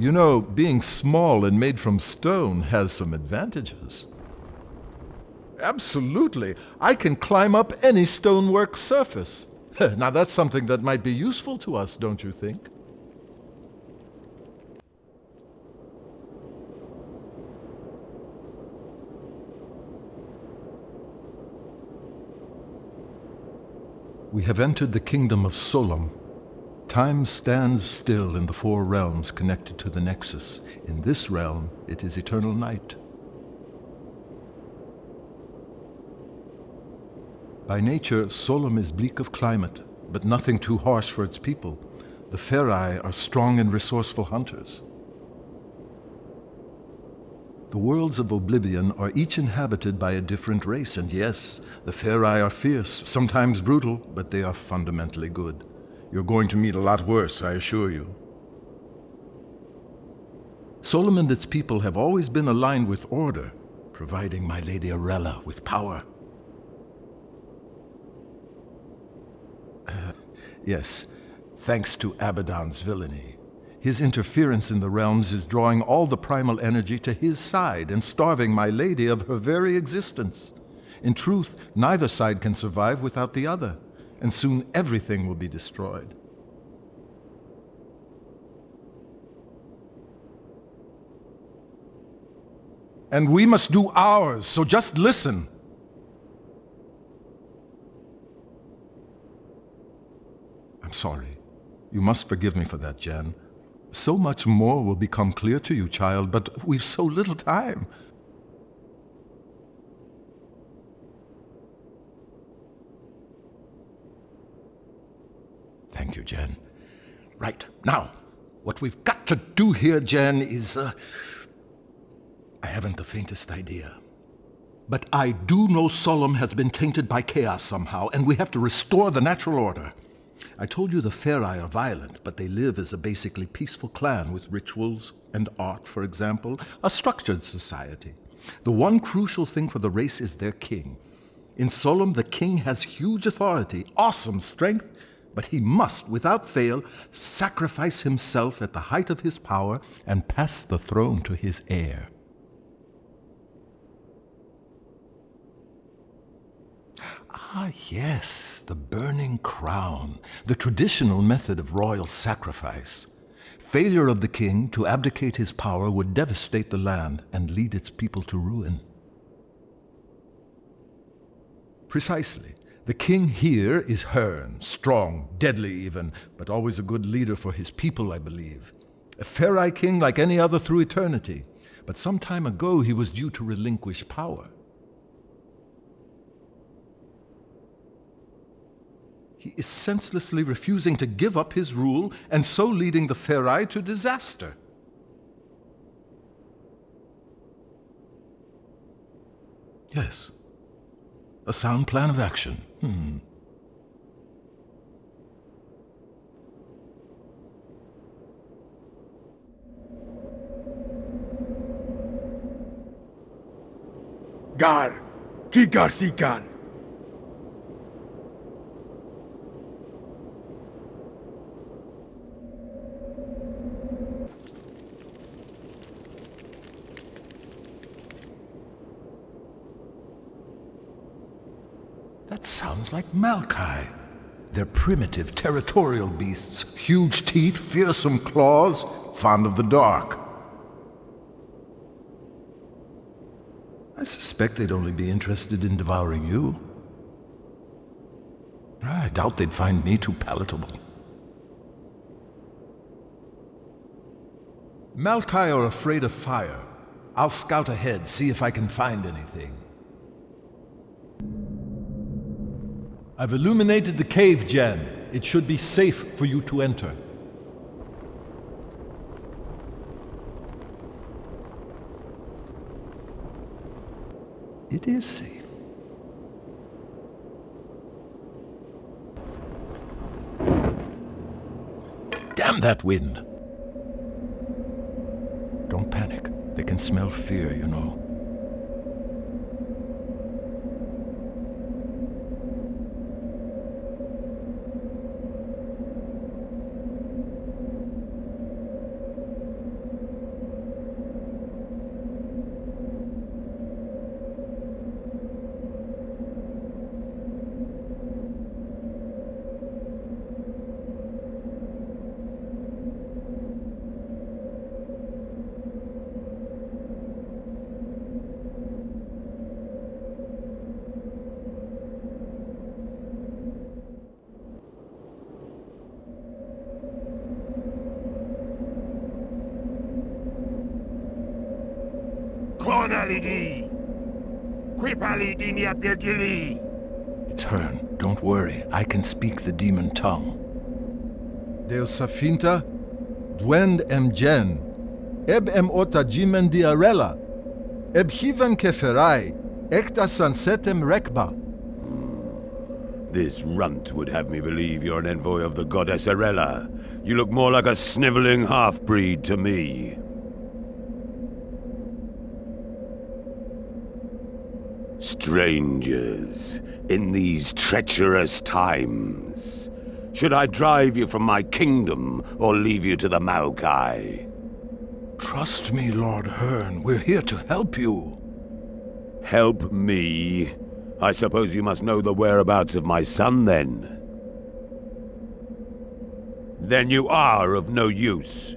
You know, being small and made from stone has some advantages. Absolutely. I can climb up any stonework surface. Now that's something that might be useful to us, don't you think? We have entered the kingdom of Solom. Time stands still in the four realms connected to the Nexus. In this realm, it is eternal night. By nature, Solom is bleak of climate, but nothing too harsh for its people. The Ferai are strong and resourceful hunters. The worlds of Oblivion are each inhabited by a different race, and yes, the Ferai are fierce, sometimes brutal, but they are fundamentally good. You're going to meet a lot worse, I assure you. Solom and its people have always been aligned with order, providing my Lady Arella with power. Yes, thanks to Abaddon's villainy. His interference in the realms is drawing all the primal energy to his side and starving my lady of her very existence. In truth, neither side can survive without the other, and soon everything will be destroyed. And we must do ours, so just listen. I'm sorry. You must forgive me for that, Jen. So much more will become clear to you, child, but we've so little time. Thank you, Jen. Right, now, what we've got to do here, Jen, is... I haven't the faintest idea. But I do know Solom has been tainted by chaos somehow, and we have to restore the natural order. I told you the Ferai are violent, but they live as a basically peaceful clan with rituals and art, for example, a structured society. The one crucial thing for the race is their king. In Solom, the king has huge authority, awesome strength, but he must, without fail, sacrifice himself at the height of his power and pass the throne to his heir. Ah, yes, the burning crown, the traditional method of royal sacrifice. Failure of the king to abdicate his power would devastate the land and lead its people to ruin. Precisely. The king here is Hearn, strong, deadly even, but always a good leader for his people, I believe. A Ferai king like any other through eternity, but some time ago he was due to relinquish power. He is senselessly refusing to give up his rule, and so leading the Ferai to disaster. Yes. A sound plan of action. Gar, Kigar Sikan. That sounds like Malkai. They're primitive, territorial beasts, huge teeth, fearsome claws, fond of the dark. I suspect they'd only be interested in devouring you. I doubt they'd find me too palatable. Malkai are afraid of fire. I'll scout ahead, see if I can find anything. I've illuminated the cave, Jen. It should be safe for you to enter. It is safe. Damn that wind! Don't panic. They can smell fear, you know. Konalidi! Quipalidi niapirgili! It's Hearn. Don't worry. I can speak the demon tongue. Deus Safinta, Dwend Jen, Eb Ota Jimen Diarella, Eb Hivan Keferai, Ekta Sansetem Rekba. This runt would have me believe you're an envoy of the goddess Arella. You look more like a sniveling half-breed to me. Strangers, in these treacherous times, should I drive you from my kingdom or leave you to the Maokai? Trust me, Lord Hearn. We're here to help you. Help me? I suppose you must know the whereabouts of my son, then. Then you are of no use.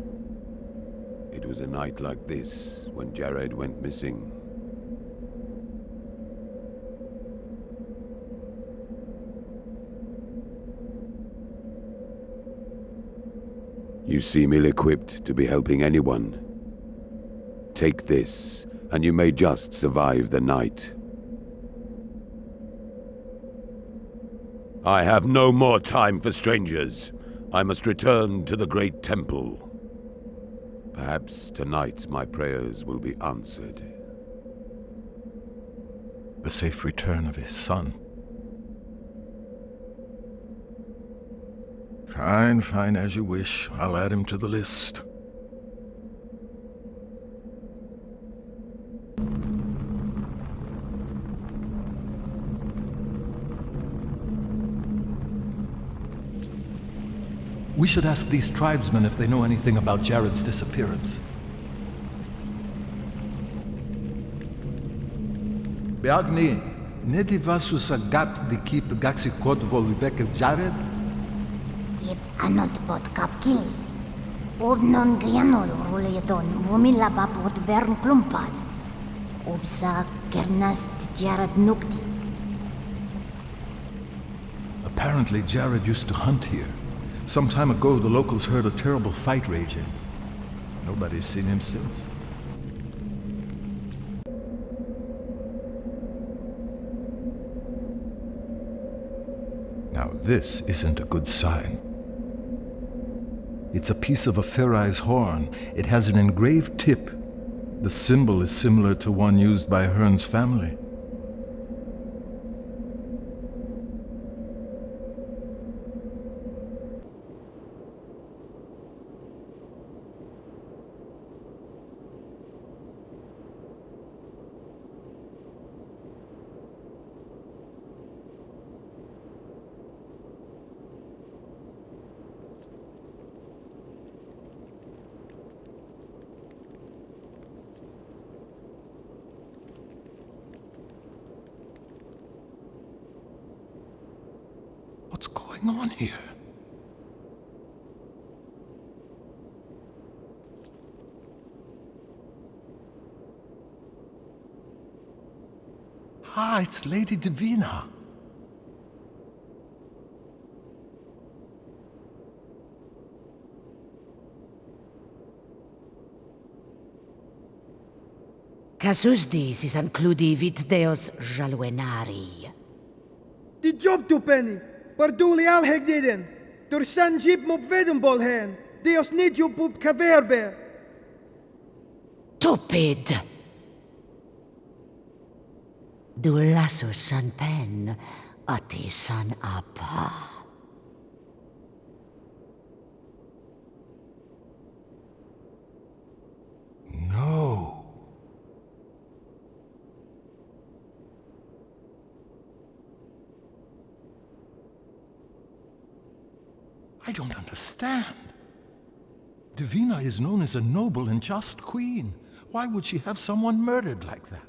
It was a night like this when Jared went missing. You seem ill-equipped to be helping anyone. Take this, and you may just survive the night. I have no more time for strangers. I must return to the great temple. Perhaps tonight my prayers will be answered. The safe return of his son. Fine, as you wish. I'll add him to the list. We should ask these tribesmen if they know anything about Jared's disappearance. Beagni, nedi vasus agat di kip gaxi kod volvek Jared? Ib anot pot kapki. Obnon gianol ruledon vumila babot vern klumpad. Obsa kernast Jared nukti. Apparently Jared used to hunt here. Some time ago, the locals heard a terrible fight raging. Nobody's seen him since. Now this isn't a good sign. It's a piece of a Ferai's horn. It has an engraved tip. The symbol is similar to one used by Hearn's family. What's going on here? Ah, it's Lady Divina. Casus disis ancludi vit deos jaluenari. Die job to penny. Parduli al heg diden. Door san jeep mop wedenbol hen. Deos niet job op kaverbe. Stupid! Du lassus san pen, ati san apa. No. I don't understand. Divina is known as a noble and just queen. Why would she have someone murdered like that?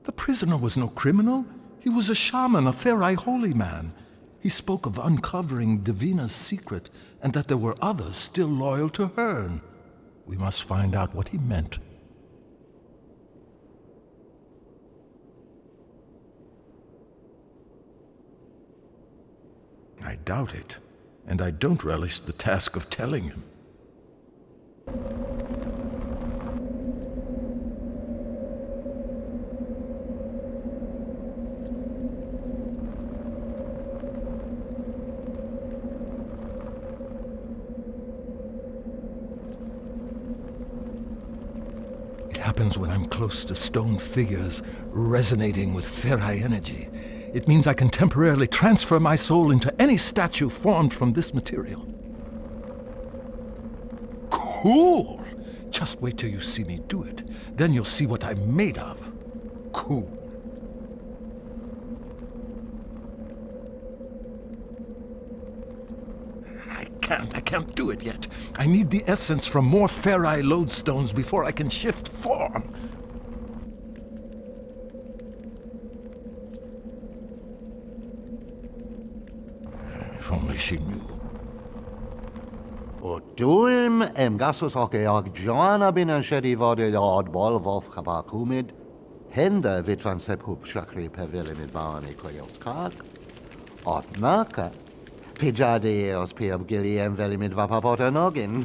The prisoner was no criminal. He was a shaman, a Ferai holy man. He spoke of uncovering Divina's secret and that there were others still loyal to Hearn. We must find out what he meant. I doubt it, and I don't relish the task of telling him. happens when I'm close to stone figures resonating with Ferai energy. It means I can temporarily transfer my soul into any statue formed from this material. Cool! Just wait till you see me do it. Then you'll see what I'm made of. Cool. I can't do it yet. I need the essence from more Ferai lodestones before I can shift form. If only she knew. Duim gasus okeog Joanna bin an shedi vode oddball vof chabakumid. Henda vitvan sephup shakri pevilimid baani koyos kag. Otnaka. Pijadeos piab gilliam velimid vapapota nogin.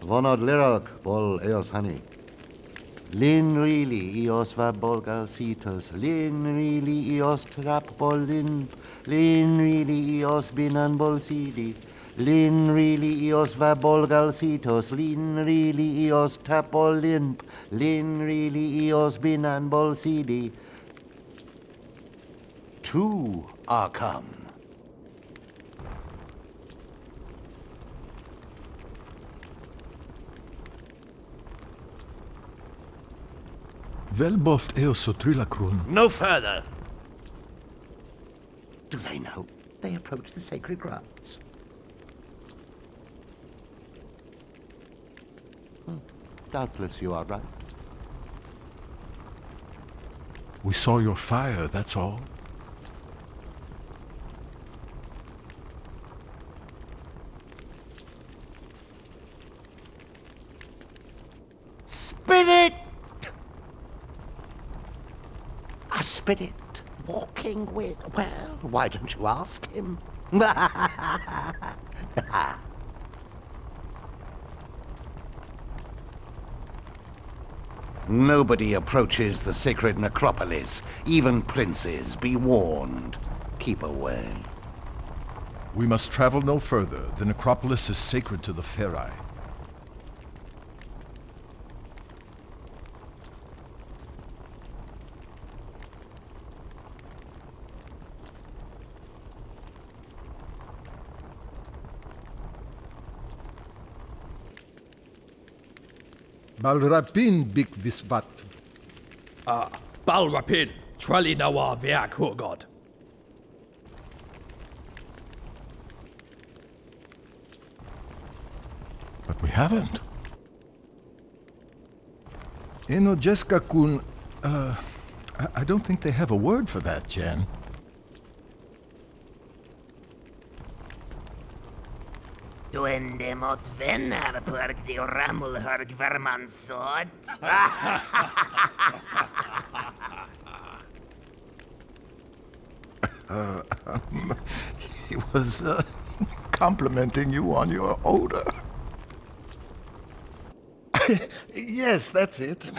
Vonod lirak bol eos honey. Lin really eos vabol galcitos, lin really eos trap bolin, lin really eos binan bolsidi, lin really eos vabol galcitos, lin really eos tap bolin, lin really eos binan bolsidi. Two are come. Velboft eosotrilacrun. No further. Do they know they approach the sacred grounds? Doubtless you are right. We saw your fire, that's all. Spirit! A spirit walking with... Well, why don't you ask him? Nobody approaches the sacred necropolis. Even princes, be warned. Keep away. We must travel no further. The necropolis is sacred to the Ferai. Balrapin bik visvat. Balrapin, Trelli Nawa Viak Hurgod. But we haven't. Enojeska kun, I don't think they have a word for that, Jen. Duende mot vänner pörk de ramul hörg vermansot. He was complimenting you on your odor. Yes, that's it.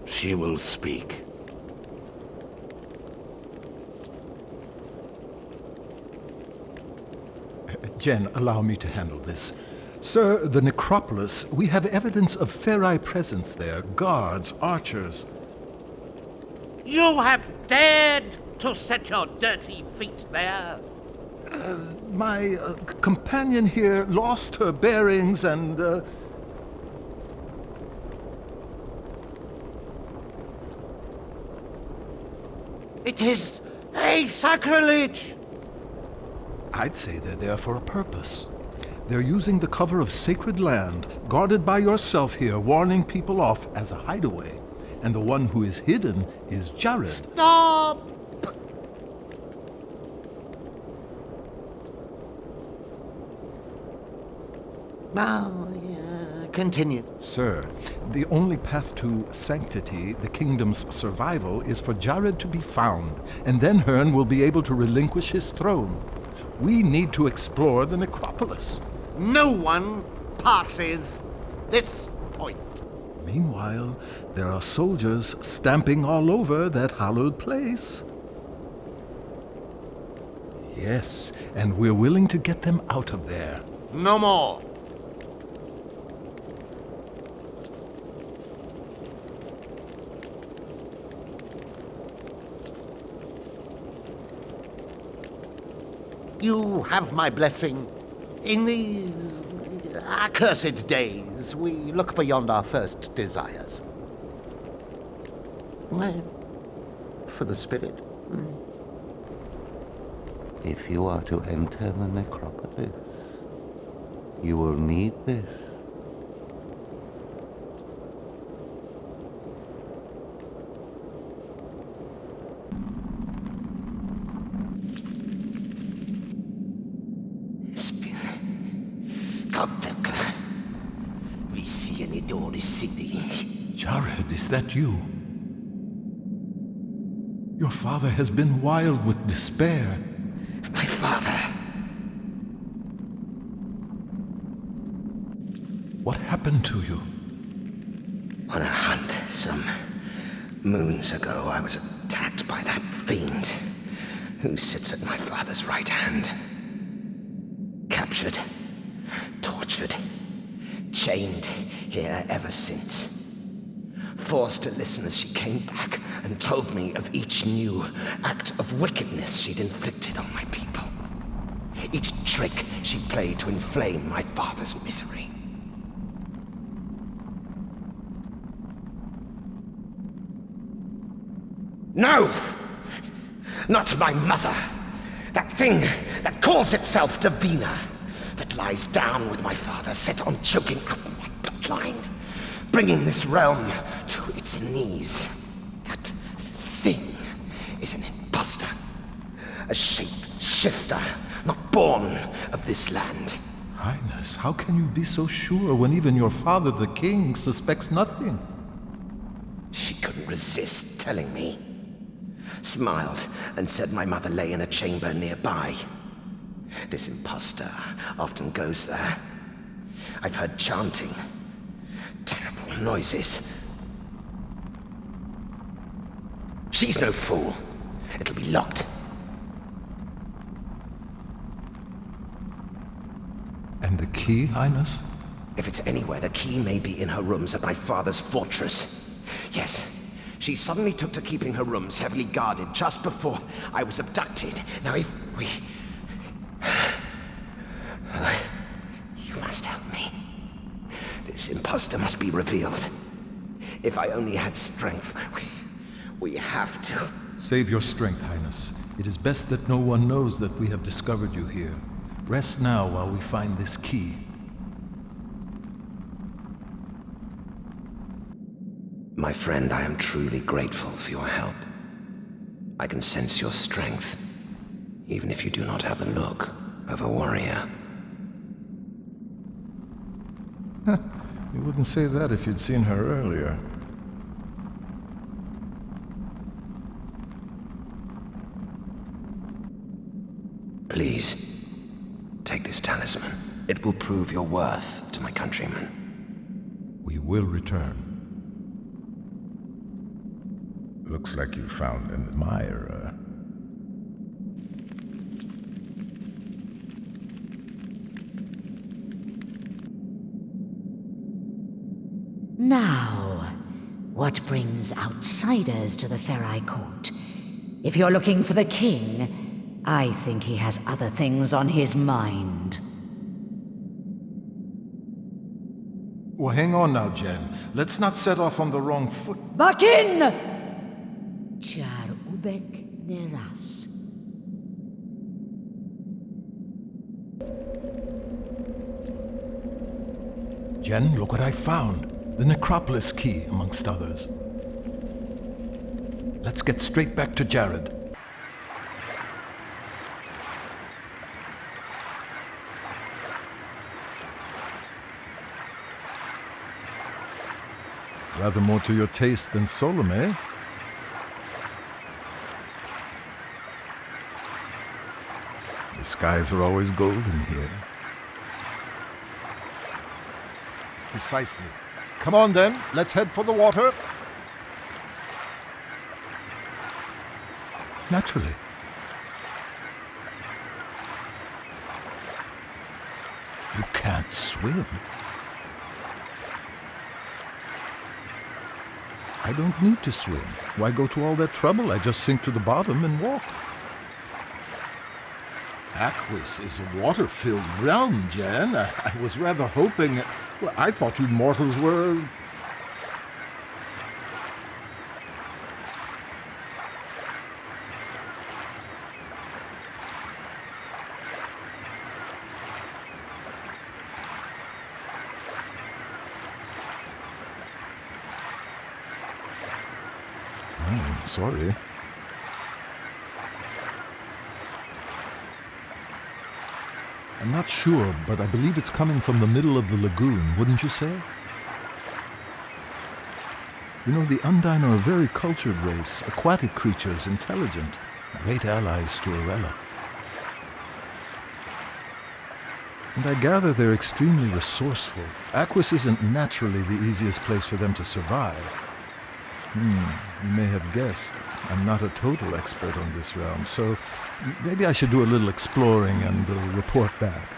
She will speak. Jen, allow me to handle this. Sir, the necropolis, we have evidence of Ferai presence there. Guards, archers. You have dared to set your dirty feet there? My companion here lost her bearings and... It is a sacrilege! I'd say they're there for a purpose. They're using the cover of sacred land, guarded by yourself here, warning people off as a hideaway. And the one who is hidden is Jared. Stop! Now, continue. Sir, the only path to sanctity, the kingdom's survival, is for Jared to be found, and then Hearn will be able to relinquish his throne. We need to explore the necropolis. No one passes this point. Meanwhile, there are soldiers stamping all over that hallowed place. Yes, and we're willing to get them out of there. No more. You have my blessing. In these accursed days, we look beyond our first desires. For the spirit. If you are to enter the necropolis, you will need this. Jared, is that you? Your father has been wild with despair. My father. What happened to you? On a hunt some moons ago, I was attacked by that fiend who sits at my father's right hand. Captured, tortured, chained here ever since. Forced to listen as she came back and told me of each new act of wickedness she'd inflicted on my people. Each trick she played to inflame my father's misery. No! Not my mother! That thing that calls itself Davina, that lies down with my father, set on choking out my bloodline, bringing this realm to its knees. That thing is an imposter, a shape-shifter, not born of this land. Highness, how can you be so sure when even your father, the king, suspects nothing? She couldn't resist telling me. Smiled and said my mother lay in a chamber nearby. This imposter often goes there. I've heard chanting, terrible noises. She's no fool. It'll be locked. And the key, Highness? If it's anywhere, the key may be in her rooms at my father's fortress. Yes. She suddenly took to keeping her rooms heavily guarded just before I was abducted. Now, if we... You must help me. This imposter must be revealed. If I only had strength, we have to. Save your strength, Highness. It is best that no one knows that we have discovered you here. Rest now while we find this key. My friend, I am truly grateful for your help. I can sense your strength, even if you do not have the look of a warrior. You wouldn't say that if you'd seen her earlier. Please, take this talisman. It will prove your worth to my countrymen. We will return. Looks like you found an admirer. Now, what brings outsiders to the Ferai Court? If you're looking for the king, I think he has other things on his mind. Well, hang on now, Jen. Let's not set off on the wrong foot. Bakin! Char ubek neras. Jen, look what I found. The necropolis key, amongst others. Let's get straight back to Jared. Rather more to your taste than Solom, eh? skies are always golden here. Precisely. Come on then, let's head for the water. Naturally. You can't swim. I don't need to swim. Why go to all that trouble? I just sink to the bottom and walk. Aquis is a water-filled realm, Jen. I was rather hoping... Well, I thought you mortals were... I'm sorry. I'm not sure, but I believe it's coming from the middle of the lagoon, wouldn't you say? You know, the Undine are a very cultured race, aquatic creatures, intelligent, great allies to Arella. And I gather they're extremely resourceful. Aquis isn't naturally the easiest place for them to survive. You may have guessed, I'm not a total expert on this realm, so maybe I should do a little exploring and report back.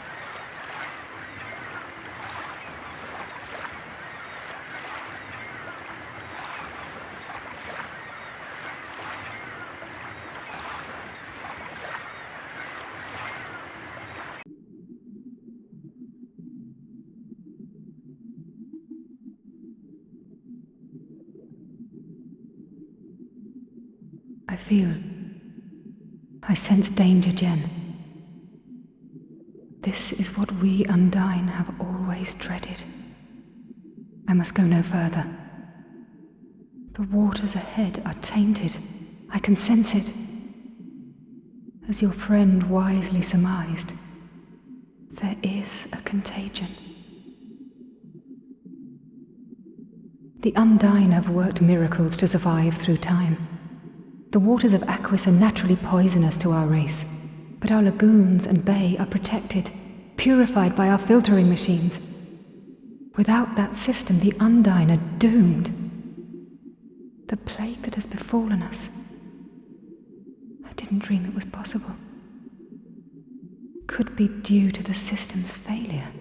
I sense danger, Jen. This is what we Undine have always dreaded. I must go no further. The waters ahead are tainted. I can sense it. As your friend wisely surmised, there is a contagion. The Undine have worked miracles to survive through time. The waters of Aquis are naturally poisonous to our race, but our lagoons and bay are protected, purified by our filtering machines. Without that system, the Undine are doomed. The plague that has befallen us, I didn't dream it was possible, could be due to the system's failure.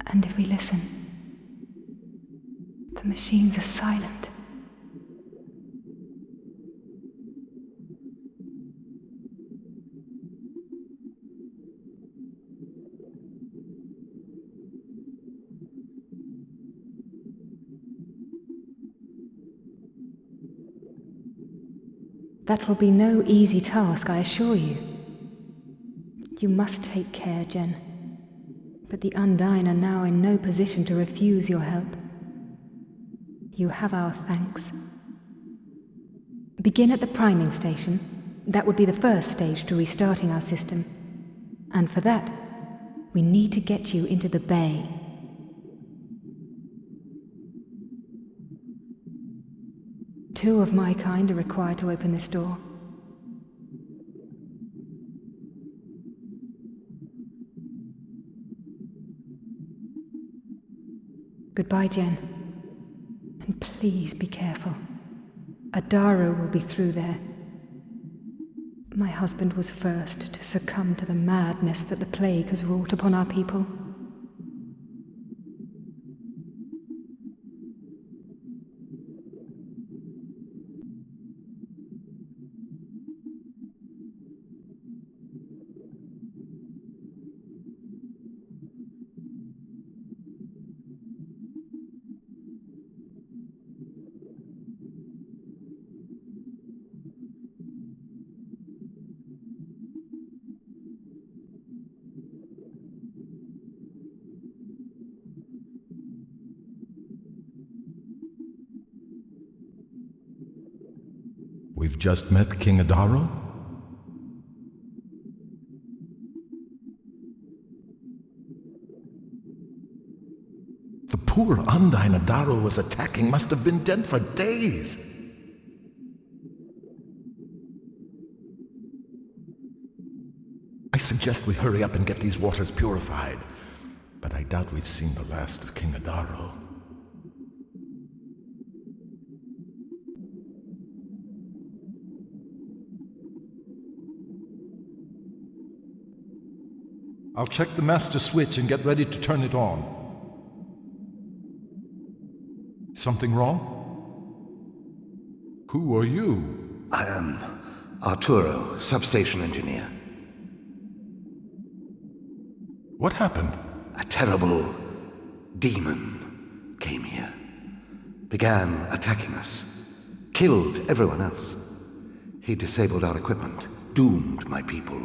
And if we listen, the machines are silent. That will be no easy task, I assure you. You must take care, Jen. But the Undine are now in no position to refuse your help. You have our thanks. Begin at the priming station. That would be the first stage to restarting our system. And for that, we need to get you into the bay. Two of my kind are required to open this door. Goodbye, Jen. And please be careful. Adaro will be through there. My husband was first to succumb to the madness that the plague has wrought upon our people. We've just met King Adaro? The poor Undine Adaro was attacking must have been dead for days. I suggest we hurry up and get these waters purified. But I doubt we've seen the last of King Adaro. I'll check the master switch and get ready to turn it on. Something wrong? Who are you? I am Arturo, substation engineer. What happened? A terrible demon came here. Began attacking us. Killed everyone else. He disabled our equipment. Doomed my people.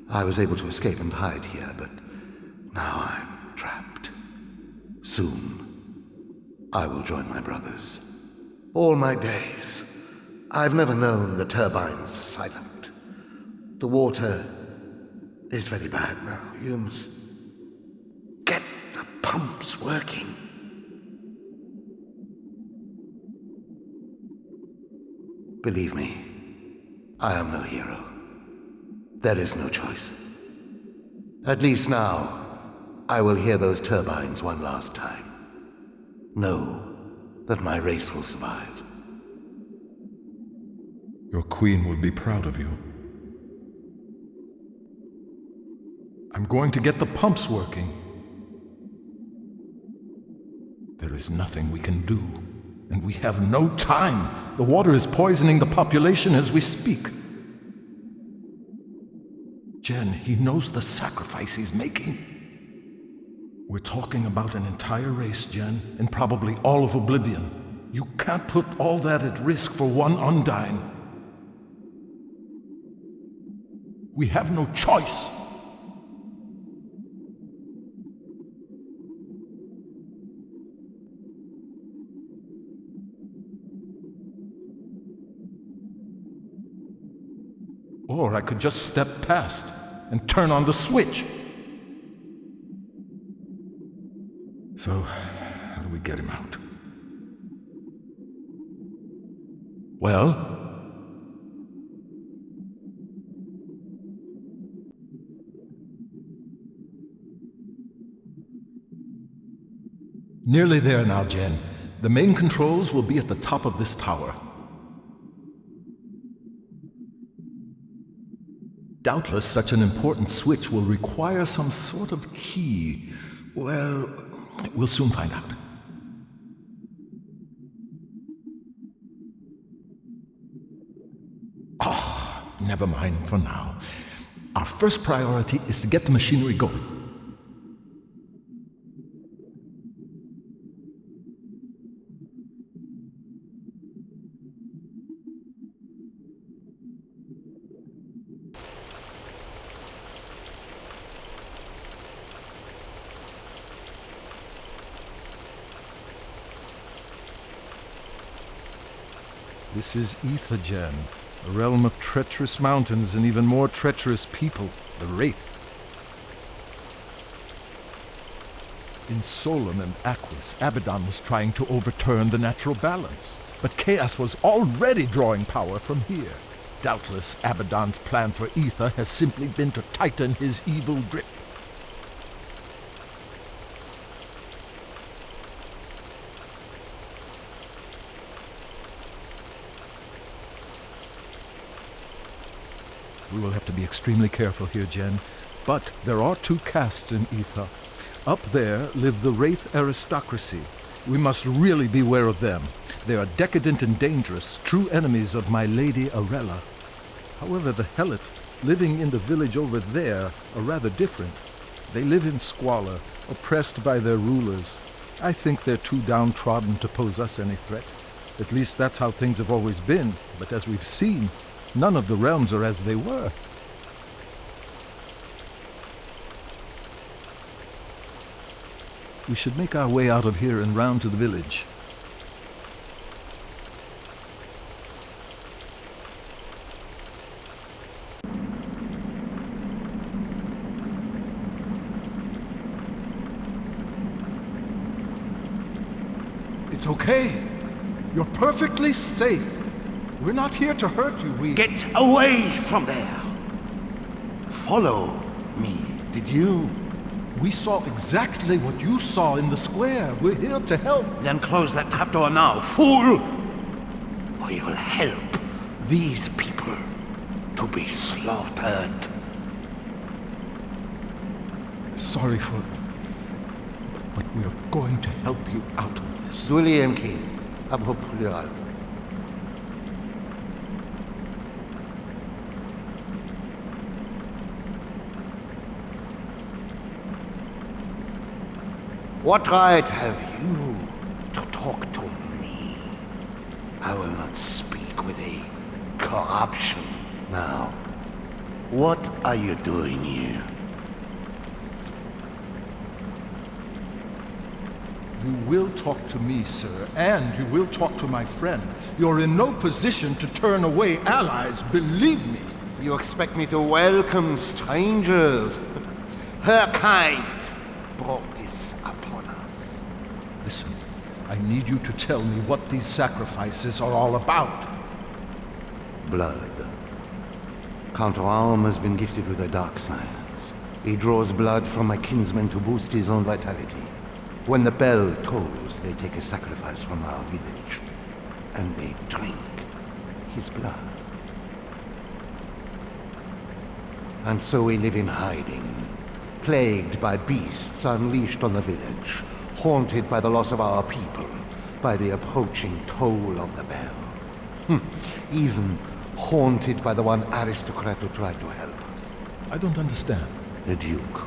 I was able to escape and hide here, but now I'm trapped. Soon, I will join my brothers. All my days, I've never known the turbines silent. The water is very bad now. You must get the pumps working. Believe me, I am no hero. There is no choice. At least now, I will hear those turbines one last time. Know that my race will survive. Your queen will be proud of you. I'm going to get the pumps working. There is nothing we can do, and we have no time. The water is poisoning the population as we speak. Jen, he knows the sacrifice he's making. We're talking about an entire race, Jen, and probably all of Oblivion. You can't put all that at risk for one Undyne. We have no choice. Or I could just step past and turn on the switch. So, how do we get him out? Well? Nearly there now, Jen. The main controls will be at the top of this tower. Doubtless, such an important switch will require some sort of key. Well, we'll soon find out. Oh, never mind for now. Our first priority is to get the machinery going. This is Ether, Jen, a realm of treacherous mountains and even more treacherous people, the Wraith. In Solon and Aquis, Abaddon was trying to overturn the natural balance, but Chaos was already drawing power from here. Doubtless, Abaddon's plan for Ether has simply been to tighten his evil grip. We will have to be extremely careful here, Jen. But there are two castes in Ether. Up there live the Wraith aristocracy. We must really beware of them. They are decadent and dangerous, true enemies of my lady Arella. However, the Helot, living in the village over there, are rather different. They live in squalor, oppressed by their rulers. I think they're too downtrodden to pose us any threat. At least that's how things have always been. But as we've seen, none of the realms are as they were. We should make our way out of here and round to the village. It's okay. You're perfectly safe. We're not here to hurt you, Get away from there! follow me, did you? We saw exactly what you saw in the square. We're here to help. Then close that trapdoor now, fool! Or you'll help these people to be slaughtered. Sorry for... but we are going to help you out of this. William King, Abhopulirag. What right have you to talk to me? I will not speak with a corruption now. What are you doing here? You will talk to me, sir, and you will talk to my friend. You're in no position to turn away allies, believe me. You expect me to welcome strangers? Her kind brought this upon us. Listen, I need you to tell me what these sacrifices are all about. Blood. Count Raum has been gifted with a dark science. He draws blood from my kinsmen to boost his own vitality. When the bell tolls, they take a sacrifice from our village, and they drink his blood. And so we live in hiding, plagued by beasts unleashed on the village, haunted by the loss of our people, by the approaching toll of the bell. Even haunted by the one aristocrat who tried to help us. I don't understand. The Duke,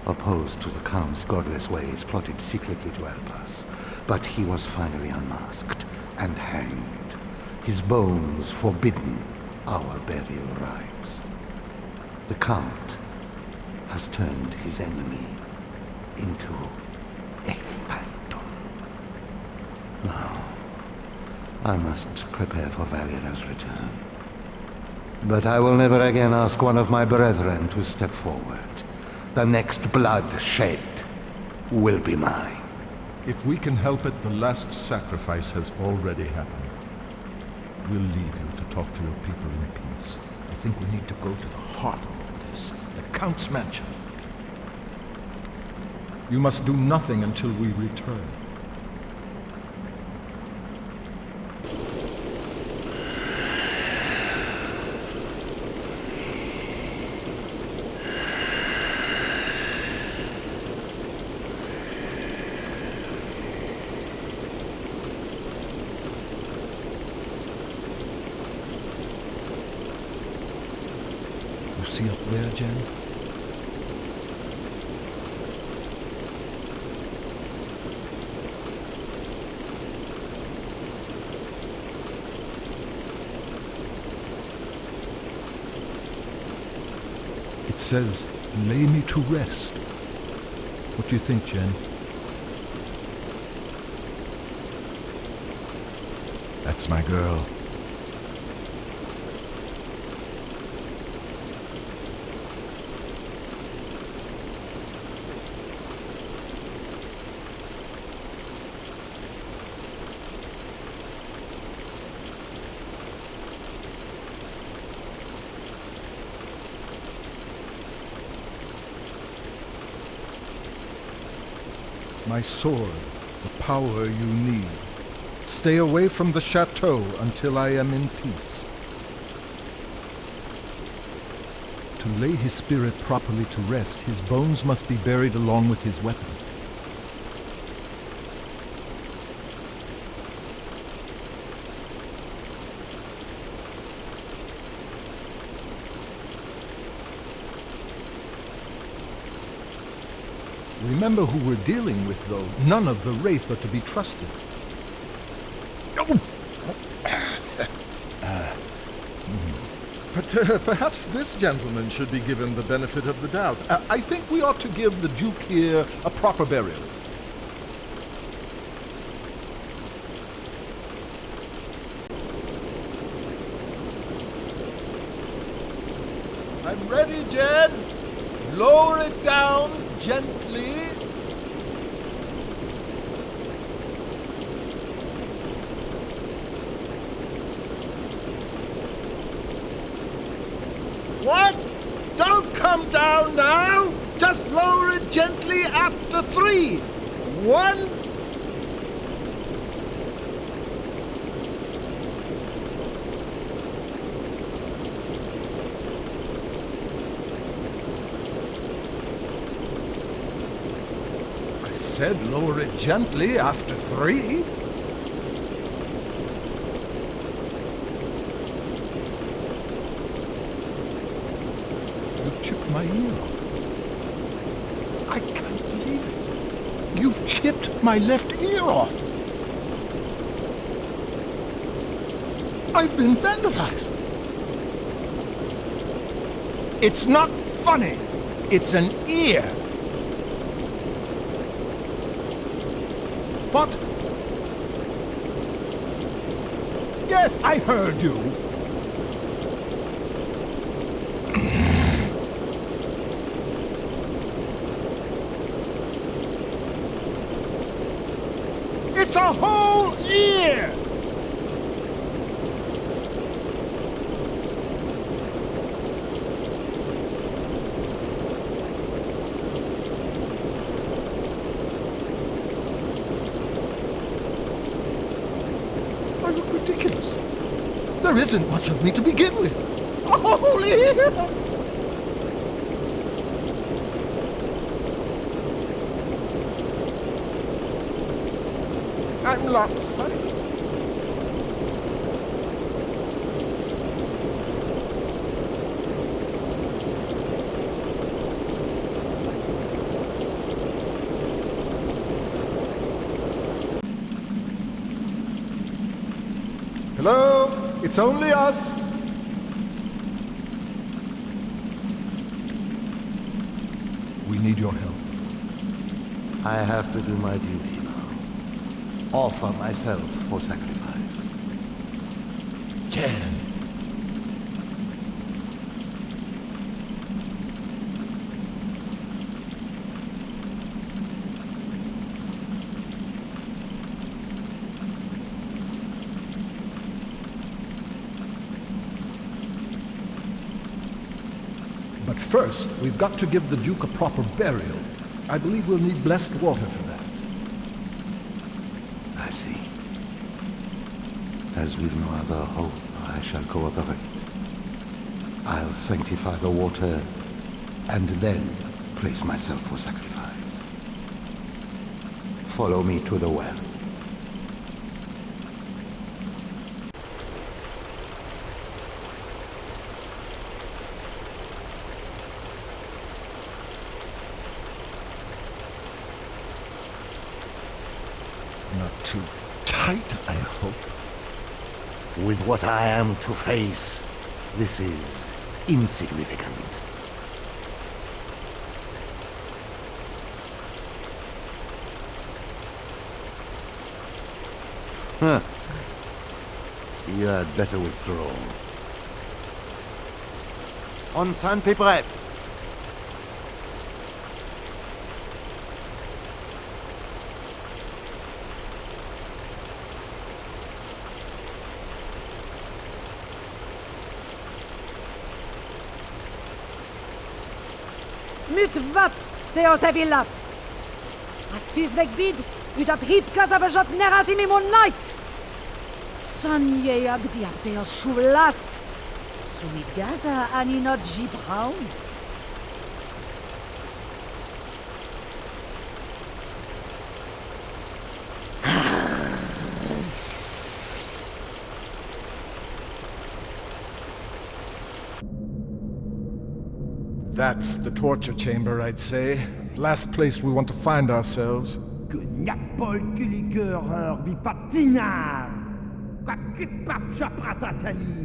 opposed to the Count's godless ways, plotted secretly to help us. But he was finally unmasked and hanged, his bones forbidden our burial rites. The Count has turned his enemy into a phantom. Now, I must prepare for Valera's return. But I will never again ask one of my brethren to step forward. The next blood shed will be mine. If we can help it, the last sacrifice has already happened. We'll leave you to talk to your people in peace. I think we need to go to the heart of all this, the Count's mansion. You must do nothing until we return. See up there, Jen? It says, lay me to rest. What do you think, Jen? That's my girl. My sword, the power you need. Stay away from the chateau until I am in peace. To lay his spirit properly to rest, his bones must be buried along with his weapon. Remember who we're dealing with, though. None of the Wraith are to be trusted. But perhaps this gentleman should be given the benefit of the doubt. I think we ought to give the Duke here a proper burial. I'm ready, Jed. Lower it down gently. What? Don't come calm down now. Just lower it gently after 3. 1. I said lower it gently after 3. You've chipped my ear off. I can't believe it. You've chipped my left ear off. I've been vandalized. It's not funny. It's an ear. What? Yes, I heard you. It's a whole ear! I look ridiculous. There isn't much of me to begin with. A whole ear! I'm lopsided. Hello? It's only us. We need your help. I have to do my duty now. Offer myself for sacrifice. Jen. But first, we've got to give the Duke a proper burial. I believe we'll need blessed water for that. I see. As with no other hope, I shall cooperate. I'll sanctify the water, and then place myself for sacrifice. Follow me to the well. Not too tight, I hope. With what I am to face, this is insignificant. Huh. You had better withdraw. On sandpaper. Mut vap, teos evilla. Atus vegbid, ut ap hipkas av jot nerazim imon night. Sanje abdiab teos shuvlast. Sumit gaza ani not jibraun. That's the torture chamber, I'd say. Last place we want to find ourselves. Nyapol kuliker bipatinar. Kakipap chapratatali.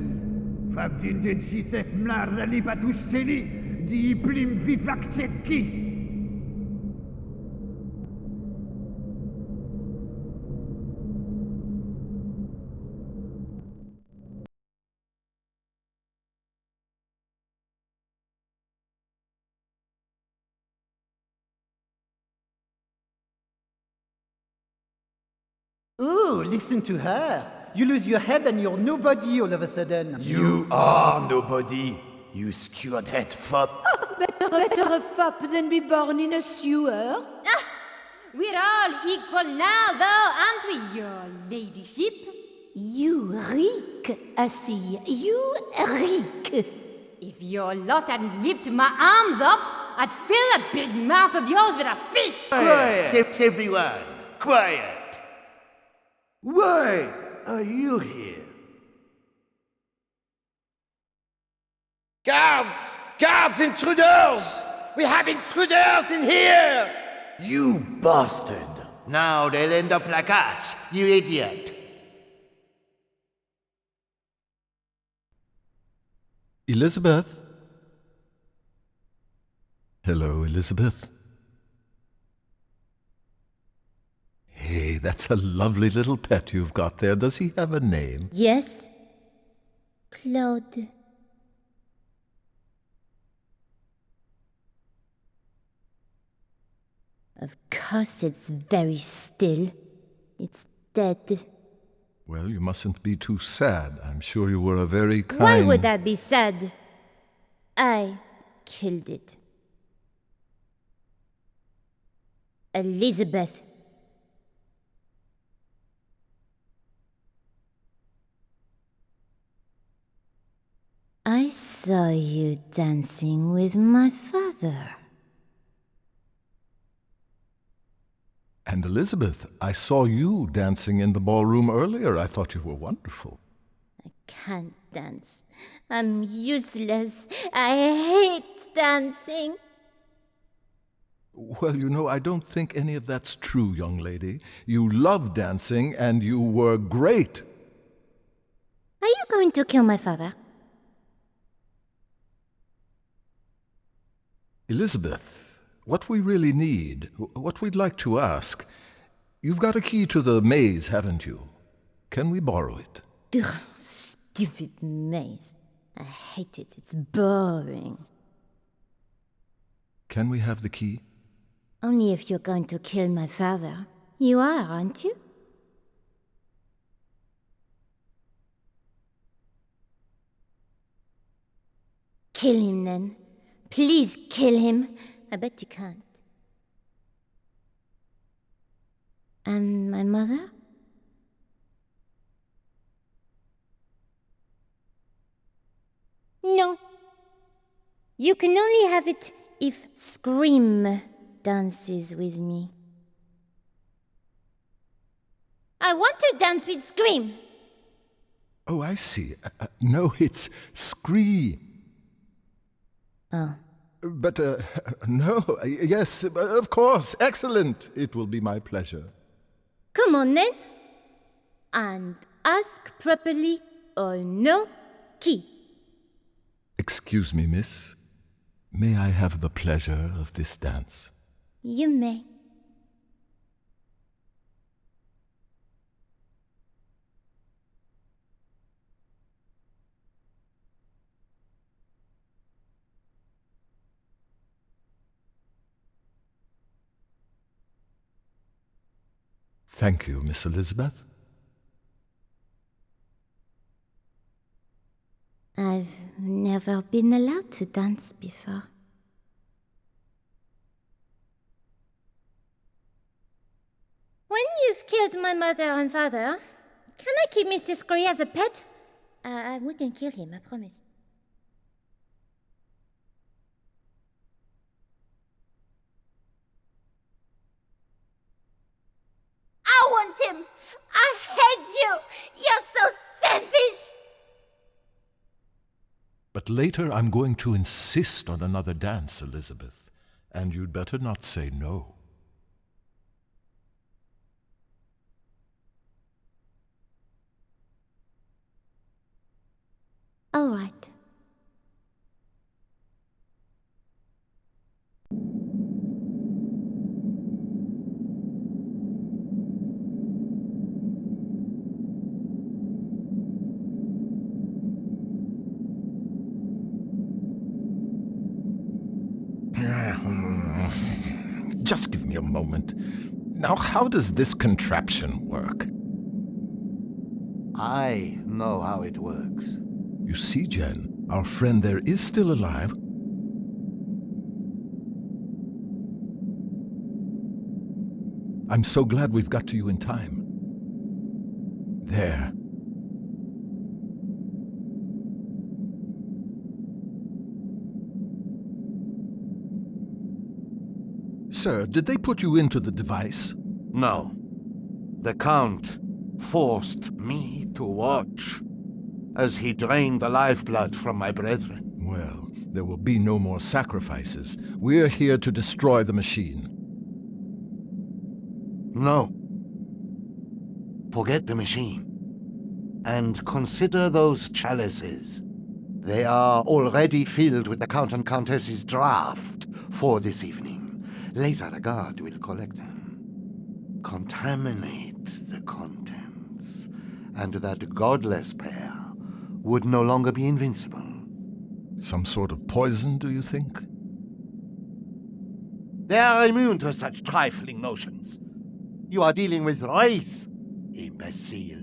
Fabdin den sisef mlar rali batusheli. Di plim vifaksetki. Ooh, listen to her. You lose your head and you're nobody all of a sudden. You are nobody, you skewered head fop. Better fop than be born in a sewer. Ah, we're all equal now, though, aren't we, your ladyship? You reek, Assi. You reek. If your lot hadn't ripped my arms off, I'd fill that big mouth of yours with a fist! Quiet, everyone. Quiet. Why are you here? Guards! Guards, intruders! We have intruders in here! You bastard. Now they'll end up like us, you idiot. Elizabeth? Hello, Elizabeth. Hey, that's a lovely little pet you've got there. Does he have a name? Yes. Claude. Of course it's very still. It's dead. Well, you mustn't be too sad. I'm sure you were a very kind... Why would I be sad? I killed it. Elizabeth. I saw you dancing with my father. And Elizabeth, I saw you dancing in the ballroom earlier. I thought you were wonderful. I can't dance. I'm useless. I hate dancing. Well, you know, I don't think any of that's true, young lady. You love dancing, and you were great. Are you going to kill my father? Elizabeth, what we really need, what we'd like to ask, you've got a key to the maze, haven't you? Can we borrow it? Ugh, stupid maze. I hate it. It's boring. Can we have the key? Only if you're going to kill my father. You are, aren't you? Kill him, then. Please kill him. I bet you can't. And my mother? No. You can only have it if Scream dances with me. I want to dance with Scream. Oh, I see. No, it's Scree. Oh. But, no, yes, of course, excellent. It will be my pleasure. Come on, then. And ask properly or no key. Excuse me, miss. May I have the pleasure of this dance? You may. Thank you, Miss Elizabeth. I've never been allowed to dance before. When you've killed my mother and father, can I keep Mr. Scree as a pet? I wouldn't kill him, I promise. I want him! I hate you! You're so selfish! But later I'm going to insist on another dance, Elizabeth, and you'd better not say no. All right. Just give me a moment. Now, how does this contraption work? I know how it works. You see, Jen, our friend there is still alive. I'm so glad we've got to you in time. There. Sir, did they put you into the device? No. The Count forced me to watch as he drained the lifeblood from my brethren. Well, there will be no more sacrifices. We're here to destroy the machine. No. Forget the machine. And consider those chalices. They are already filled with the Count and Countess's draft for this evening. Later, a guard will collect them. Contaminate the contents, and that godless pair would no longer be invincible. Some sort of poison, do you think? They are immune to such trifling notions. You are dealing with Wraith, imbecile.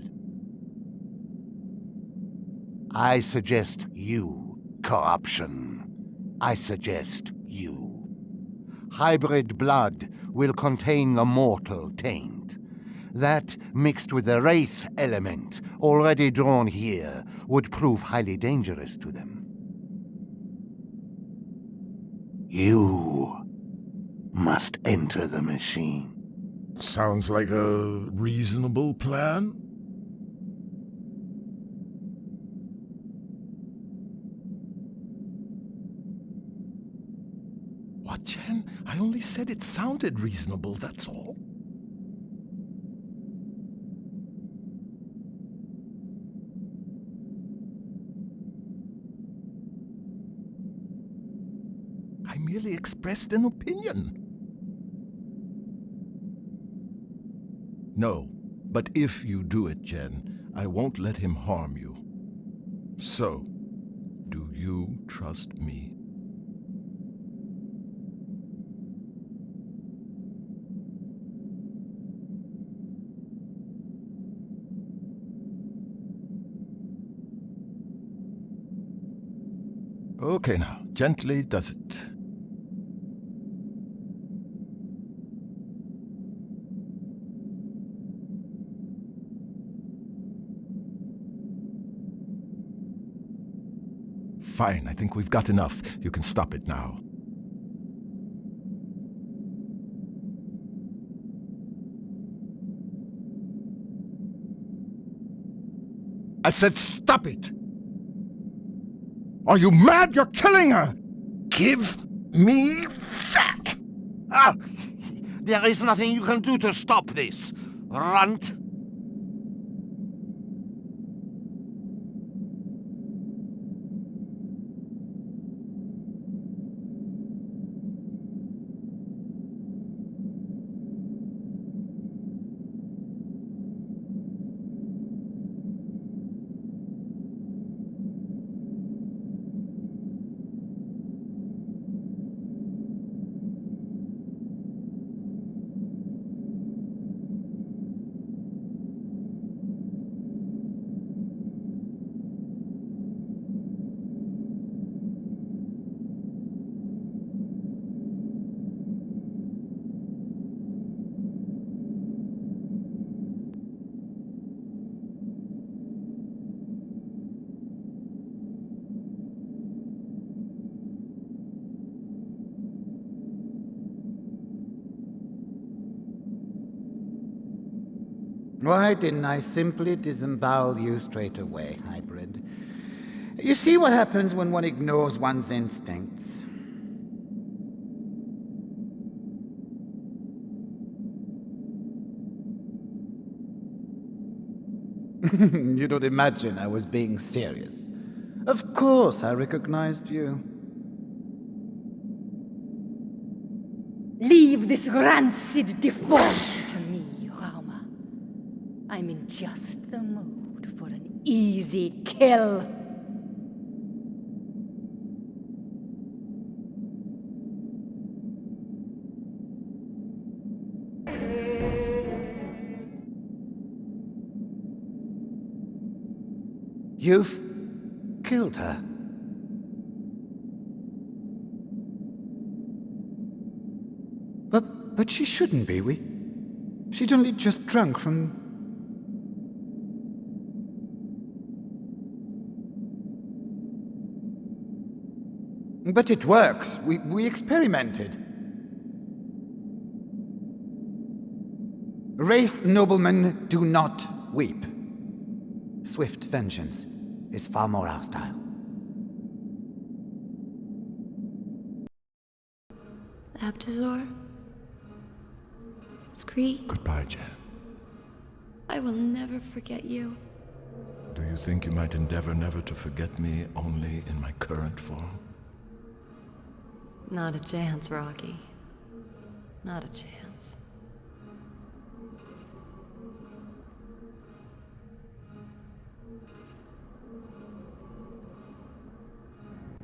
I suggest you, corruption. I suggest you. Hybrid blood will contain a mortal taint. That, mixed with the Wraith element already drawn here, would prove highly dangerous to them. You must enter the machine. Sounds like a reasonable plan. What, Jen? I only said it sounded reasonable, that's all. I merely expressed an opinion. No, but if you do it, Jen, I won't let him harm you. So, do you trust me? Okay now, gently does it. Fine, I think we've got enough. You can stop it now. I said stop it! Are you mad? You're killing her! Give me that! Ah! There is nothing you can do to stop this, runt. Why didn't I simply disembowel you straight away, hybrid? You see what happens when one ignores one's instincts. You don't imagine I was being serious. Of course I recognized you. Leave this rancid deformity to me, Rama. I'm in just the mood for an easy kill. You've killed her. But she shouldn't be, She'd only just drunk from... But it works. We experimented. Wraith noblemen do not weep. Swift vengeance is far more our style. Abdazor? Scree? Goodbye, Jen. I will never forget you. Do you think you might endeavor never to forget me only in my current form? Not a chance, Rocky. Not a chance.